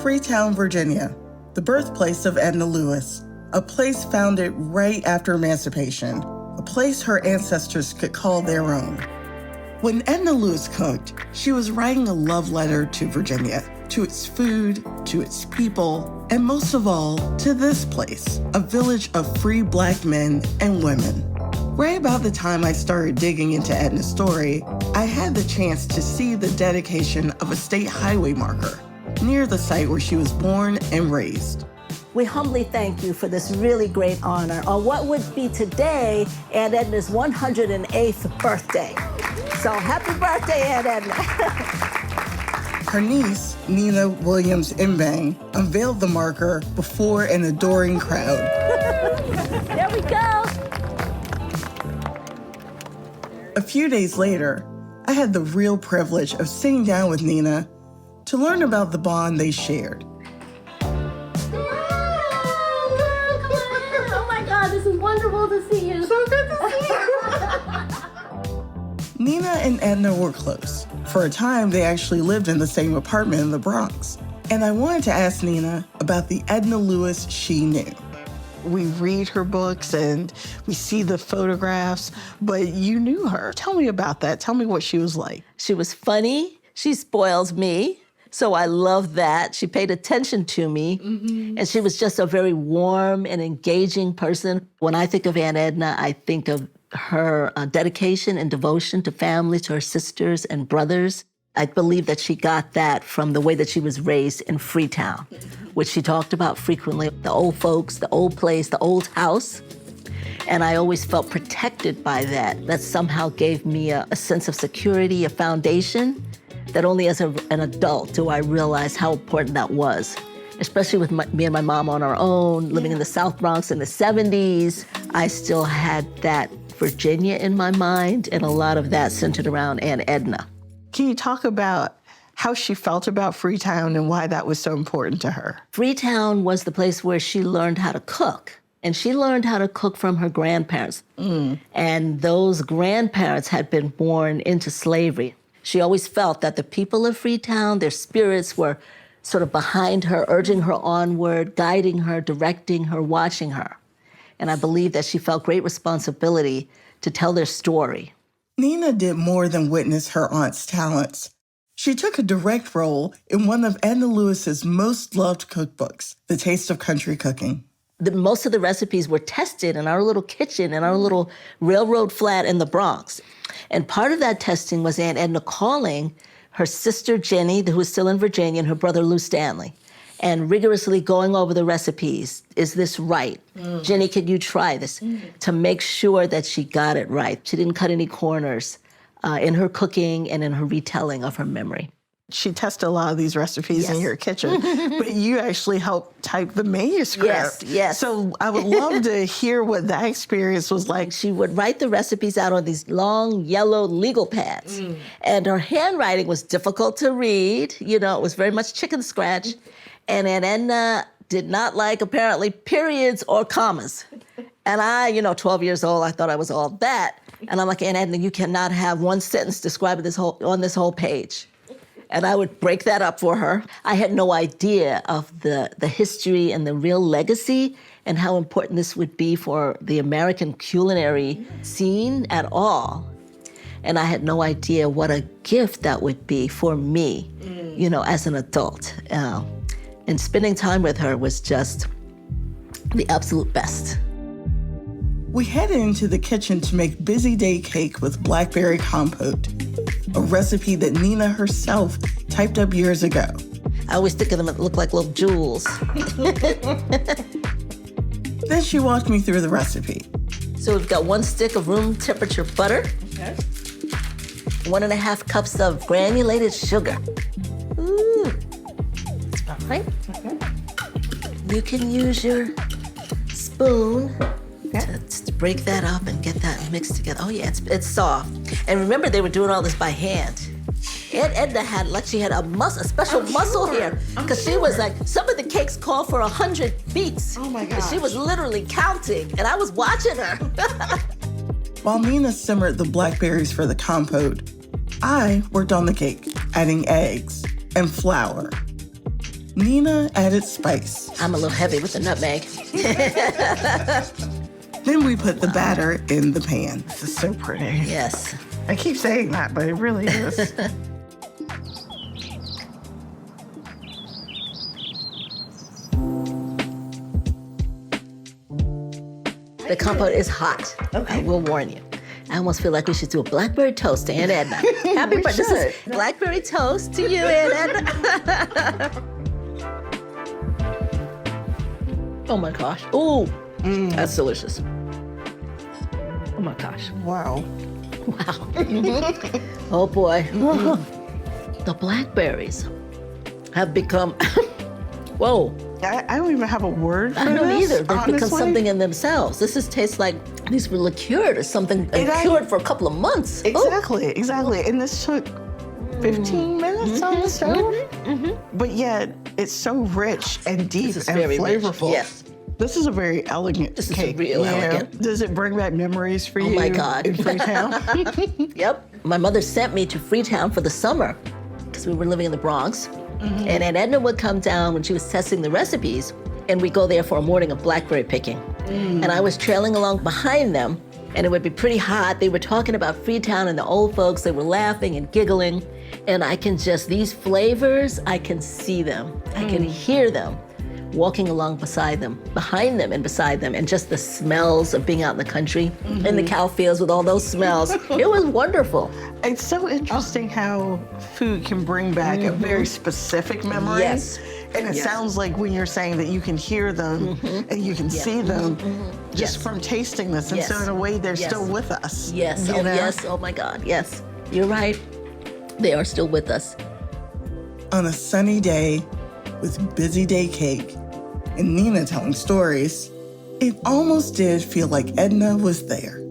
Freetown, Virginia, the birthplace of Edna Lewis, a place founded right after emancipation, a place her ancestors could call their own. When Edna Lewis cooked, she was writing a love letter to Virginia, to its food, to its people, and most of all, to this place, a village of free Black men and women. Right about the time I started digging into Edna's story, I had the chance to see the dedication of a state highway marker near the site where she was born and raised. We humbly thank you for this really great honor on what would be today Aunt Edna's 108th birthday. So happy birthday, Aunt Edna. Her niece, Nina Williams Mbengue, unveiled the marker before an adoring crowd. There we go. A few days later, I had the real privilege of sitting down with Nina to learn about the bond they shared. Oh my God, this is wonderful to see you. So good to see you. Nina and Edna were close. For a time, they actually lived in the same apartment in the Bronx. And I wanted to ask Nina about the Edna Lewis she knew. We read her books and we see the photographs, but you knew her. Tell me about that. Tell me what she was like. She was funny. She spoils me. So I love that. She paid attention to me. And she was just a very warm and engaging person. When I think of Aunt Edna, I think of her dedication and devotion to family, to her sisters and brothers. I believe that she got that from the way that she was raised in Freetown, which she talked about frequently, the old folks, the old place, the old house. And I always felt protected by that. That somehow gave me a sense of security, a foundation, that only as an adult do I realize how important that was, especially with me and my mom on our own, living in the South Bronx in the 70s. I still had that Virginia in my mind, and a lot of that centered around Aunt Edna. Can you talk about how she felt about Freetown and why that was so important to her? Freetown was the place where she learned how to cook. And she learned how to cook from her grandparents. And those grandparents had been born into slavery. She always felt that the people of Freetown, their spirits were sort of behind her, urging her onward, guiding her, directing her, watching her. And I believe that she felt great responsibility to tell their story. Nina did more than witness her aunt's talents. She took a direct role in one of Edna Lewis's most loved cookbooks, The Taste of Country Cooking. Most of the recipes were tested in our little kitchen, in our little railroad flat in the Bronx. And part of that testing was Aunt Edna calling her sister Jenny, who was still in Virginia, and her brother Lou Stanley, and rigorously going over the recipes. Is this right? Jenny, can you try this? To make sure that she got it right. She didn't cut any corners in her cooking and in her retelling of her memory. She tested a lot of these recipes in your kitchen, but you actually helped type the manuscript. Yes. So I would love to hear what that experience was like. She would write the recipes out on these long yellow legal pads. And her handwriting was difficult to read. You know, it was very much chicken scratch. And Aunt Edna did not like, apparently, periods or commas. And I, 12 years old, I thought I was all that. And I'm like, Aunt Edna, you cannot have one sentence describing on this whole page. And I would break that up for her. I had no idea of the history and the real legacy and how important this would be for the American culinary scene at all. And I had no idea what a gift that would be for me, as an adult. And spending time with her was just the absolute best. We headed into the kitchen to make busy day cake with blackberry compote, a recipe that Nina herself typed up years ago. I always think of them that look like little jewels. Then she walked me through the recipe. So we've got 1 stick of room temperature butter, 1.5 cups of granulated sugar. Ooh, that's about right. You can use your spoon to break that up and get that mixed together. Oh yeah, it's soft. And remember, they were doing all this by hand. Aunt Edna had a special muscle here, because she was like, some of the cakes call for 100 beats. Oh my gosh. She was literally counting, and I was watching her. While Nina simmered the blackberries for the compote, I worked on the cake, adding eggs and flour. Nina added spice. I'm a little heavy with the nutmeg. Then we put the batter in the pan. This is so pretty. Yes. I keep saying that, but it really is. The compote is hot. Okay. I will warn you. I almost feel like we should do a blackberry toast to Aunt Edna. Happy birthday. This is blackberry toast to you, Aunt Edna. Oh my gosh. Ooh, that's delicious. Oh my gosh. Wow. Wow. Oh boy. The blackberries have become, whoa. I don't even have a word for I don't this, either. They've become honestly. something in themselves. Tastes like these were liqueured or something, cured for a couple of months. Exactly. And this took 15 minutes on the stove. But yet, it's so rich and deep and very rich. flavorful. Yes. This is a very elegant This is cake. real elegant. Does it bring back memories for you? Oh my God. In Freetown? Yep. My mother sent me to Freetown for the summer because we were living in the Bronx. And Aunt Edna would come down when she was testing the recipes, and we'd go there for a morning of blackberry picking. And I was trailing along behind them, and it would be pretty hot. They were talking about Freetown and the old folks. They were laughing and giggling. And these flavors, I can see them. I can hear them walking along beside them, behind them and beside them, and just the smells of being out in the country, in the cow fields with all those smells. It was wonderful. It's so interesting how food can bring back a very specific memory. Yes. And it sounds like when you're saying that you can hear them and you can see them just from tasting this. And so in a way, they're still with us. Yes, you know? yes, oh my God, yes. You're right. They are still with us. On a sunny day with busy day cake and Nina telling stories, it almost did feel like Edna was there.